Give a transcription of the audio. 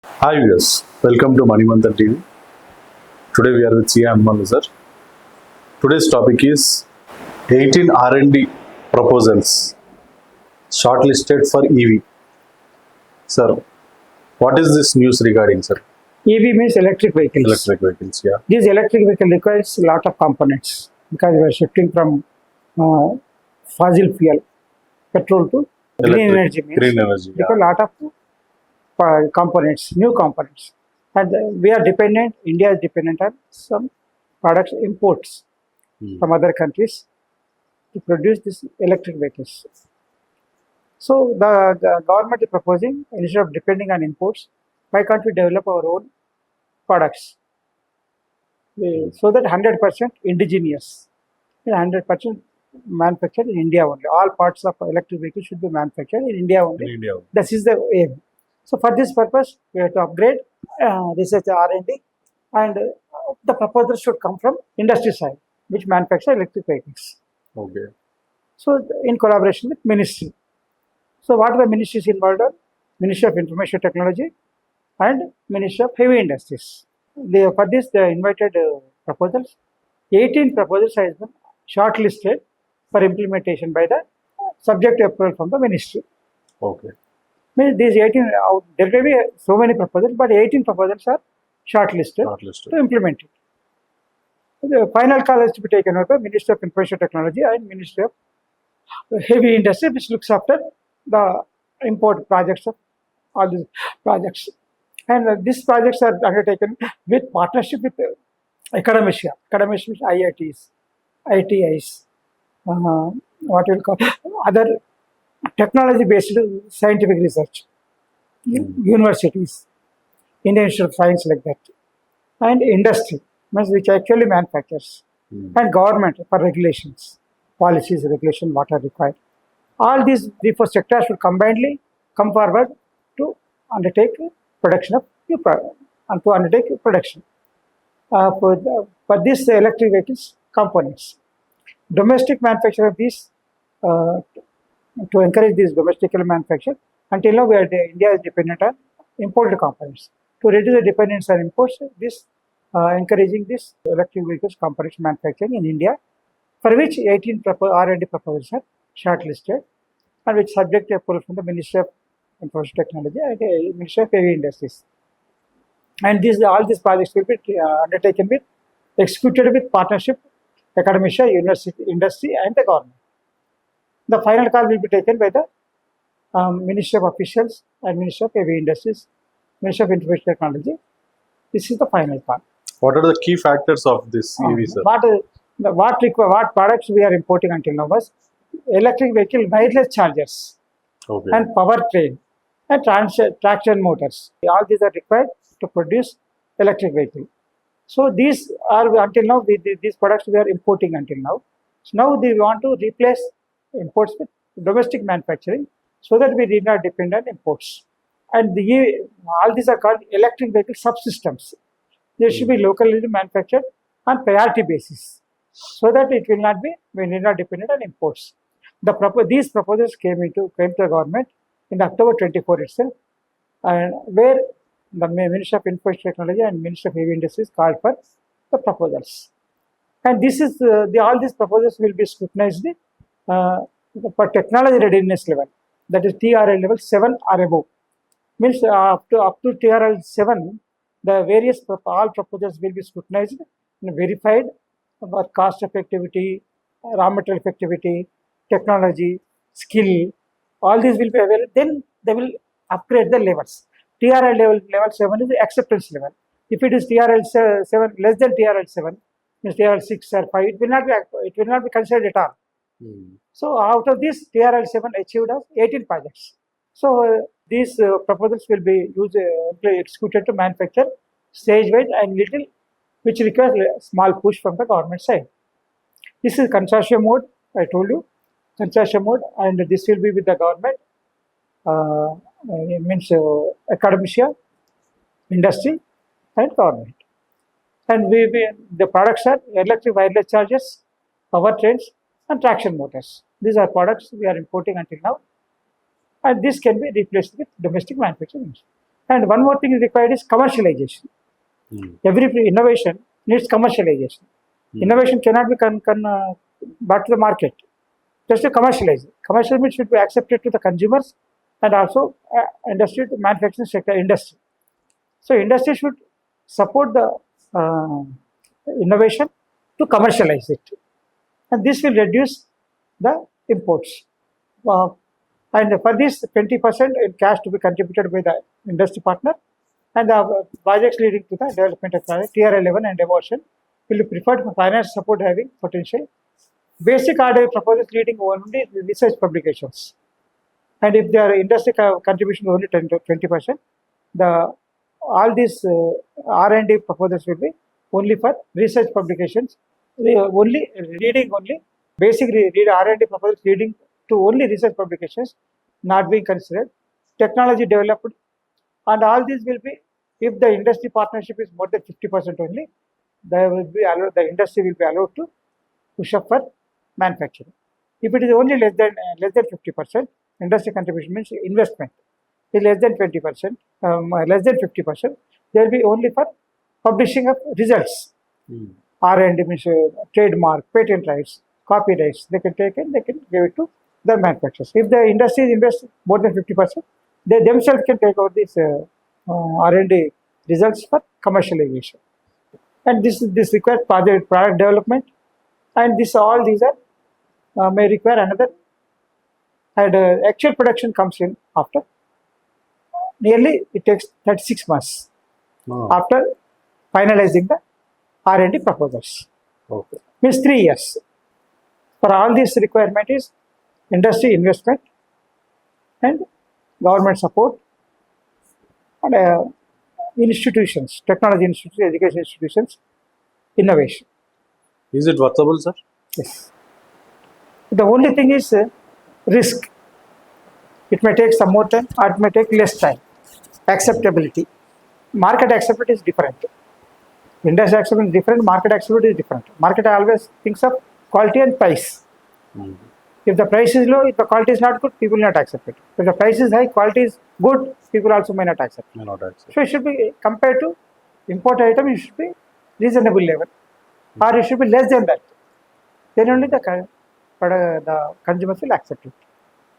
Hi viewers, welcome to Manimantan TV. Today we are with CA Amman sir. Today's topic is 18 R&D proposals shortlisted for EV. Sir, what is this news regarding sir? EV means electric vehicles. Electric vehicles, yeah. This electric vehicle requires a lot of components because we are shifting from fossil fuel, petrol to green energy. Means Green energy, yeah. because a lot of components, new components, and we are dependent. India is dependent on some products imports from other countries to produce these electric vehicles. So the government is proposing, instead of depending on imports, why can't we develop our own products? So that 100% indigenous, 100% manufactured in India only. All parts of electric vehicles should be manufactured in India only. In India. This is the aim. So for this purpose, we have to upgrade research R&D, and the proposal should come from industry side, which manufacture electric vehicles. Okay. So in collaboration with ministry. So what are the ministries involved are? Ministry of Information Technology and Ministry of Heavy Industries. For this, they invited proposals. 18 proposals has been shortlisted for implementation by the subject approval from the ministry. Okay. Means these 18, there may be so many proposals, but 18 proposals are shortlisted to implement it. The final call has to be taken over by Ministry of Information Technology and Ministry of Heavy Industry, which looks after the import projects of all these projects. And these projects are undertaken with partnership with academia. Academia means IITs, ITIs, what we will call other technology-based scientific research, universities, Indian Institute of Science like that, and industry, means which actually manufactures, and government for regulations, policies, regulation, what are required. All these 3-4 sectors should combinedly come forward to undertake production of new product and to undertake production for this electric vehicles components. Domestic manufacture of these to encourage this domestic manufacture. Until now, India is dependent on imported components. To reduce the dependence on imports, this encouraging this electric vehicles components manufacturing in India, for which 18 R&D proposals are shortlisted, and which subject to approval from the Ministry of Information Technology and Ministry of Heavy Industries. And all these projects will be undertaken with, executed with partnership, academia, university, industry, and the government. The final call will be taken by the Ministry of Officials and Ministry of Heavy Industries, Ministry of Information Technology. This is the final call. What are the key factors of this EV, sir? What products we are importing until now was electric vehicle wireless chargers, Okay. and powertrain and traction motors. All these are required to produce electric vehicle. So these are until now these products we are importing until now. So now they want to replace imports with domestic manufacturing, so that we did not depend on imports. And all these are called electric vehicle subsystems. They should be locally manufactured on priority basis, so that it will not be, we need not depend on imports. These proposals came to the government in October 24 itself, and where the Ministry of Information Technology and Ministry of Heavy Industries called for the proposals. And this is all these proposals will be scrutinized for technology readiness level, that is TRL level 7 or above. Means up to TRL 7, the various all proposals will be scrutinized and verified for cost effectivity, raw material effectivity, technology, skill. All these will be available. Then they will upgrade the levels. TRL level 7 is the acceptance level. If it is TRL 7 less than TRL 7, means TRL 6 or 5, it will not be considered at all. So out of this, TRL 7 achieved as 18 projects. So these proposals will be executed to manufacture stage-wise and little, which requires a small push from the government side. This is consortium mode, I told you, consortium mode, and this will be with the government, means academia, industry, and government. And the products are electric wireless chargers, powertrains, and traction motors. These are products we are importing until now, and this can be replaced with domestic manufacturing. And one more thing is required is commercialization. Every innovation needs commercialization. Innovation cannot be brought to the market. Just to commercialize. Commercial means should be accepted to the consumers and also industry, manufacturing sector, industry. So industry should support the innovation to commercialize it, and this will reduce the imports. And for this, 20% in cash to be contributed by the industry partner, and the projects leading to the development of project TR11 and evolution will be preferred for finance support having potential. Basic RDI proposals leading only research publications, and if their industry contribution is only 10 to 20%, all these R&D proposals will be only for research publications. Only basic read R&D proposals leading to only research publications, not being considered. Technology developed, and all these will be, if the industry partnership is more than 50% only, the industry will be allowed to push up for manufacturing. If it is only less than 50%, industry contribution means investment is less than 20%, less than 50%, there will be only for publishing of results. R&D means trademark, patent rights, copyrights, they can take and they can give it to the manufacturers. If the industry invests more than 50%, they themselves can take out these R&D results for commercialization. And this requires product development, and all these are may require another, and actual production comes in after nearly, it takes 36 months after finalizing the R&D proposals. Okay. Means 3 years. For all this requirement is industry investment and government support, and institutions, technology institutions, education institutions, innovation. Is it workable, sir? Yes. The only thing is risk. It may take some more time or it may take less time. Acceptability. Market acceptability is different. Industry acceptability is different, market acceptability is different. Market always thinks of quality and price. If the price is low, if the quality is not good, people will not accept it. If the price is high, quality is good, people also may not accept it. So it should be, compared to import item, it should be reasonable level, or it should be less than that. Then only the consumers will accept it.